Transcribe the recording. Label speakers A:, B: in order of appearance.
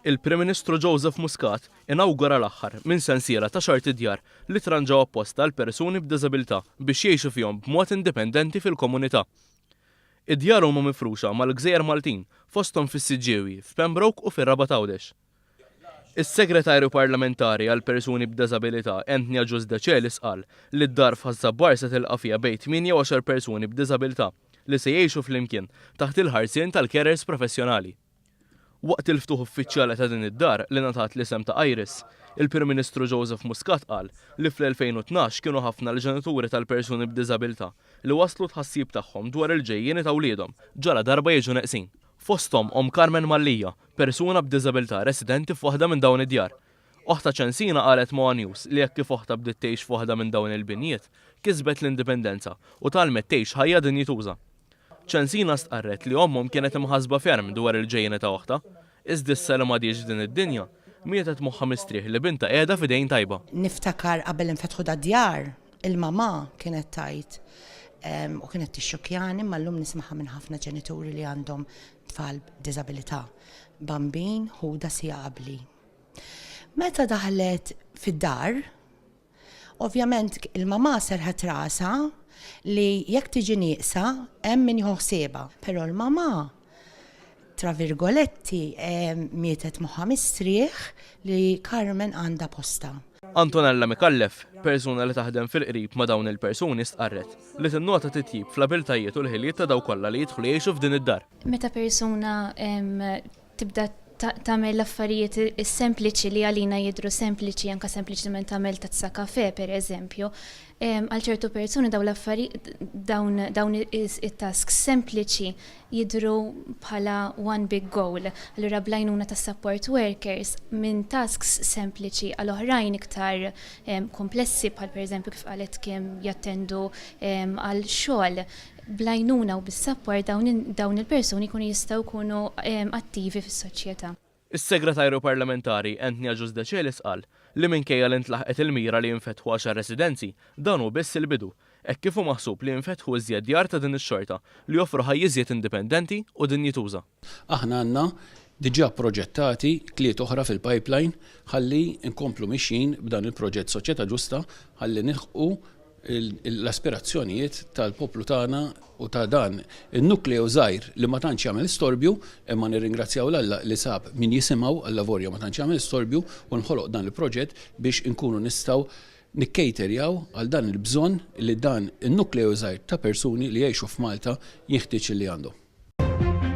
A: Il-Prim Ministru Joseph Muscat inawgura l-aħħar minn sensiela ta' xorti djar li tranġaw apposta għal persuni b'diżabilità biex jgħixu fihom b'mod indipendenti fil-komunità. Id-djar huma mifruxa mal-Gżejjer Maltin fosthom fis-Siġġiewi, f'Pembroke u fir-Raba' Tawdex. Is-Segretarju Parlamentari għal persuni b'diżabilità Anthony Giusdecelis qal li d-dar f'Ħassabbar se tilqa' fiha bejn 28 persuni b'diżabilità li se jgħixu flimkien taħt il-ħarsien tal-carers professjonali. Waqt il-ftuħ uffiċjali ta' din id-dar li ngħatat l-isem ta' Iris, il-Prim Ministru Joseph Muscat qal li fl-2012 kienu ħafna l-ġenituri tal-persuni b'diżabilità li waslu tħassib tagħhom dwar il-ġejjieni ta' wliedhom ġara darba jiġu neqsin. Fosthom Carmen Mallija, persuna b'diżabilità residenti f'waħda minn dawn id-djar. Oħta Ċensina qalet ma' News li jekk kif oħta bdiet tgħix f'waħda minn dawn il-binjiet, kisbet l-indipendenza u talmet tgħix ħajja dinjituża. Ċensina stqarret li ommhom kienet imħasba ferm dwar il-ġejjeni ta' oħta, iżda issa li m'għadix din id-dinja, mietet moħħa mistrieħ li binta qiegħda f'idejn tajba.
B: Niftakar qabel infetħu dad-djar, il-mama kienet tajt u kienet tixxukjani imma llum nismaħa minn ħafna ġenituri li għandhom tfal b'diżabilità. Bambin ħuda sija qabli. Meta daħlet fid-dar, ovvjament il-mama serħet rasa li jekk tiġi nieqsa hemm min jħossibha, però l-mama tra virgoletti mietet moħħa mistrieħ li Carmen għandha posta.
A: Antonella Mikallef, persuna li taħdem fil-qrib ma' dawn il-persuni stqarret li tinnota titjib fl-abiltajiet u l-ħiliet ta' daw kollha li jidħlu jgħixu f'din id-dar.
C: Meta persuna tibda tagħmel l-affarijiet sempliċi li għalina jidhru sempliċi anke sempliċement tagħmel tazza kafè pereżempju, għal ċertu persuni dawn it-tasks sempliċi jidhru bħala one big goal. Allura blajnuna ta' support workers minn tasks sempliċi għal oħrajn iktar komplessi bħal pereżempju kif qalet kemm jattendu għal xogħol. Blajnuna u bis-support dawn il-persuni jkunu jistgħu jkunu attivi fis-soċjetà.
A: Is-Segretarju Parlamentari Anthony Giusdecelis qal li minkejja li ntlaħqet il-mira li jinfetħu 10 residenzi dan hu biss il-bidu, hekk kif hu maħsub li jinfetħu iżjed djar ta' din ix-xorta li joffru ħajja iżjed indipendenti u dinjituża.
D: Aħna għandna diġà proġettati tliet oħra fil-pipeline ħalli nkomplu mixjin b'dan il-proġett Soċjetà Ġusta ħalli nilħqu l-aspirazzjonijiet tal-poplu tagħna u ta' dan in-nukleo żgħir li ma tantx jagħmel storbju, imma nirringrazzjaw l-Alla li sab min jisimgħu għall-lavorja ma tantx jagħmel storbju u nħoloq dan il-proġett biex inkunu nistgħu nikkejterjaw għal dan il-bżonn li dan in-nukleo żgħir ta' persuni li jgħixu f'Malta jeħtieġ li għandhom.